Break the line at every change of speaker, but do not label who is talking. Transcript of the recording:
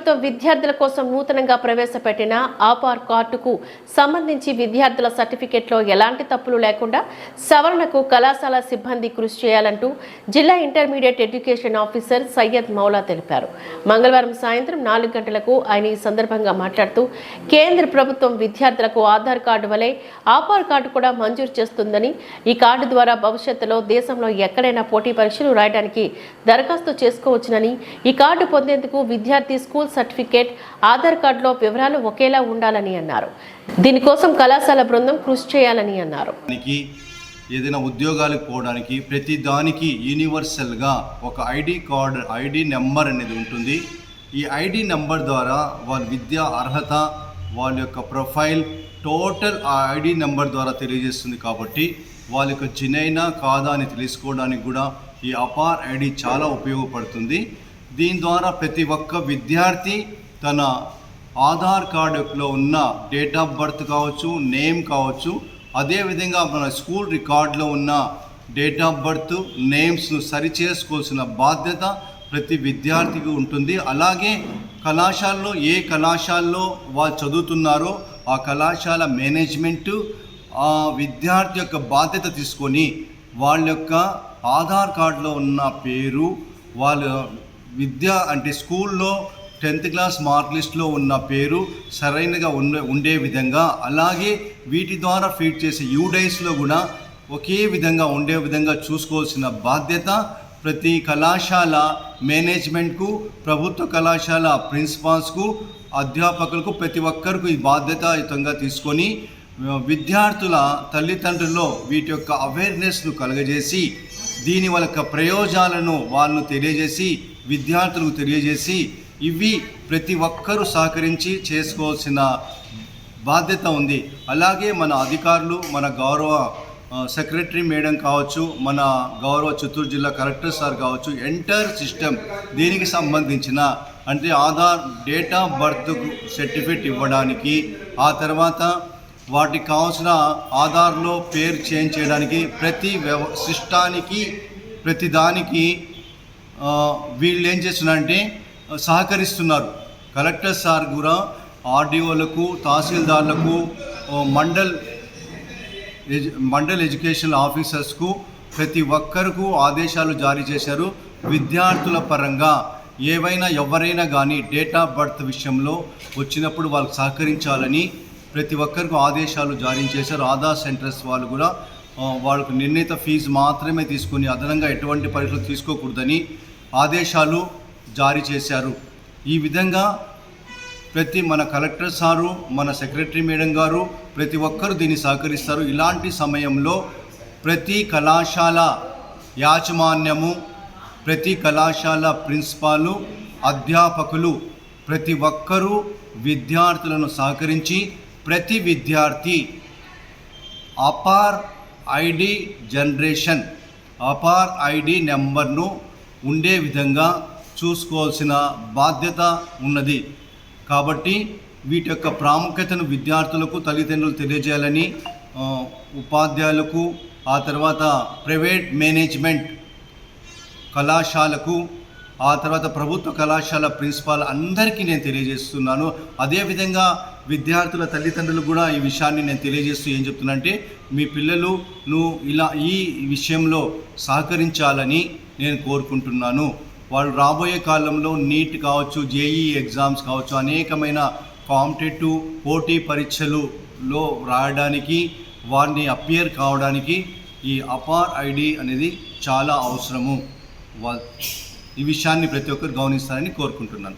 ప్రభుత్వం విద్యార్థుల కోసం నూతనంగా ప్రవేశపెట్టిన ఆపార్ కార్డుకు సంబంధించి విద్యార్థుల సర్టిఫికెట్లో ఎలాంటి తప్పులు లేకుండా సవరణకు కళాశాల సిబ్బంది కృషి చేయాలంటూ జిల్లా intermediate education officer Syed Maula తెలిపారు. మంగళవారం సాయంత్రం 4 గంటలకు ఆయన ఈ సందర్భంగా మాట్లాడుతూ కేంద్ర ప్రభుత్వం విద్యార్థులకు ఆధార్ కార్డు వలె ఆపార్ కార్డు కూడా మంజూరు చేస్తుందని, ఈ కార్డు ద్వారా భవిష్యత్తులో దేశంలో ఎక్కడైనా పోటీ పరీక్షలు రాయడానికి దరఖాస్తు చేసుకోవచ్చునని, ఈ కార్డు పొందేందుకు విద్యార్థి స్కూల్ సర్టిఫికేట్, ఆధార్ కార్డులో వివరాలు ఒకేలా ఉండాలని అన్నారు. దీనికోసం కళాశాల బృందం కృషి చేయాలని అన్నారు.
ఏదైనా ఉద్యోగాలకు పోవడానికి ప్రతి దానికి యూనివర్సల్గా ఒక ఐడి నెంబర్ అనేది ఉంటుంది. ఈ ఐడి నెంబర్ ద్వారా వాళ్ళ విద్యా అర్హత, వాళ్ళ యొక్క ప్రొఫైల్ టోటల్ ఆ ఐడి నెంబర్ ద్వారా తెలియజేస్తుంది. కాబట్టి వాళ్ళ యొక్క జినైనా కాదా అని తెలుసుకోవడానికి కూడా ఈ అపార్ ఐడి చాలా ఉపయోగపడుతుంది. దీని ద్వారా ప్రతి ఒక్క విద్యార్థి తన ఆధార్ కార్డులో ఉన్న డేట్ ఆఫ్ బర్త్ కావచ్చు, నేమ్ కావచ్చు, అదేవిధంగా మన స్కూల్ రికార్డులో ఉన్న డేట్ ఆఫ్ బర్త్, నేమ్స్ను సరిచేసుకోవాల్సిన బాధ్యత ప్రతి విద్యార్థికి ఉంటుంది. అలాగే కళాశాలలో ఏ కళాశాలలో వాళ్ళు చదువుతున్నారో ఆ కళాశాల మేనేజ్మెంటు ఆ విద్యార్థి యొక్క బాధ్యత తీసుకొని వాళ్ళ యొక్క ఆధార్ కార్డులో ఉన్న పేరు, వాళ్ళ అంటే స్కూల్లో 10th క్లాస్ మార్క్ లిస్ట్లో ఉన్న పేరు సరైనగా ఉండే విధంగా, అలాగే వీటి ద్వారా ఫీడ్ చేసే యూడైస్లో కూడా ఒకే విధంగా ఉండే విధంగా చూసుకోవాల్సిన బాధ్యత ప్రతి కళాశాల మేనేజ్మెంట్కు, ప్రభుత్వ కళాశాల ప్రిన్సిపాల్స్కు, అధ్యాపకులకు, ప్రతి ఒక్కరికి ఈ బాధ్యతాయుతంగా తీసుకొని విద్యార్థుల తల్లిదండ్రుల్లో వీటి యొక్క అవేర్నెస్ను కలుగజేసి దీని వాళ్ళ ప్రయోజనాలను వాళ్ళను తెలియజేసి విద్యార్థులకు తెలియజేసి ఇవి ప్రతి ఒక్కరూ సహకరించి చేసుకోవాల్సిన బాధ్యత ఉంది. అలాగే మన అధికారులు, మన గౌరవ సెక్రటరీ మేడం కావచ్చు, మన గౌరవ చిత్తూరు జిల్లా కలెక్టర్ సార్ కావచ్చు, ఎంటైర్ సిస్టమ్ దీనికి సంబంధించిన అంటే Aadhaar date of birth certificate ఇవ్వడానికి, ఆ తర్వాత వాటికి కావాల్సిన ఆధార్లో పేరు చేంజ్ చేయడానికి ప్రతి సిస్టానికి ప్రతి దానికి వీళ్ళు ఏం చేస్తున్నారంటే సహకరిస్తున్నారు. కలెక్టర్ సార్ కూడా ఆర్డీఓలకు, తహసీల్దార్లకు, మండల్ ఎడ్యుకేషన్ ఆఫీసర్స్కు ప్రతి ఒక్కరికి ఆదేశాలు జారీ చేశారు. విద్యార్థుల పరంగా ఎవరైనా కానీ డేట్ ఆఫ్ బర్త్ విషయంలో వచ్చినప్పుడు వాళ్ళకు సహకరించాలని ప్రతి ఒక్కరికి ఆదేశాలు జారీ చేశారు. ఆధార్ సెంటర్స్ వాళ్ళు కూడా వాళ్ళకు నిర్ణీత ఫీజు మాత్రమే తీసుకుని అదనంగా ఎటువంటి పరీక్షలు తీసుకోకూడదని ఆదేశాలు జారీ చేశారు. ఈ విధంగా మన కలెక్టర్ సారు, మన సెక్రటరీ మేడం గారు ప్రతి ఒక్కరు దీన్ని సహకరిస్తారు. ఇలాంటి సమయంలో ప్రతి కళాశాల యాజమాన్యము, ప్రతి కళాశాల ప్రిన్సిపాలు, అధ్యాపకులు ప్రతి ఒక్కరూ విద్యార్థులను సహకరించి ప్రతి విద్యార్థి APAAR ID generation, APAAR ID నెంబర్ను ఉండే విధంగా చూసుకోవాల్సిన బాధ్యత ఉన్నది. కాబట్టి వీటి యొక్క ప్రాముఖ్యతను విద్యార్థులకు, తల్లిదండ్రులు తెలియజేయాలని ఉపాధ్యాయులకు, ఆ తర్వాత ప్రైవేట్ మేనేజ్మెంట్ కళాశాలకు, ఆ తర్వాత ప్రభుత్వ కళాశాల ప్రిన్సిపాల్ అందరికీ నేను తెలియజేస్తున్నాను. అదేవిధంగా విద్యార్థుల తల్లిదండ్రులు కూడా ఈ విషయాన్ని నేను తెలియజేస్తూ ఏం చెప్తున్నానంటే, మీ పిల్లలు ఇలా ఈ విషయంలో సహకరించాలని నేను కోరుకుంటున్నాను. వాళ్ళు రాబోయే కాలంలో నీట్ కావచ్చు, జేఈఈ ఎగ్జామ్స్ కావచ్చు, అనేకమైన కాంపిటేటివ్ పోటీ పరీక్షలలో రాయడానికి, వారిని అపియర్ కావడానికి ఈ అపార్ ఐడి అనేది చాలా అవసరము. ఈ విషయాన్ని ప్రతి ఒక్కరు గమనిస్తారని కోరుకుంటున్నాను.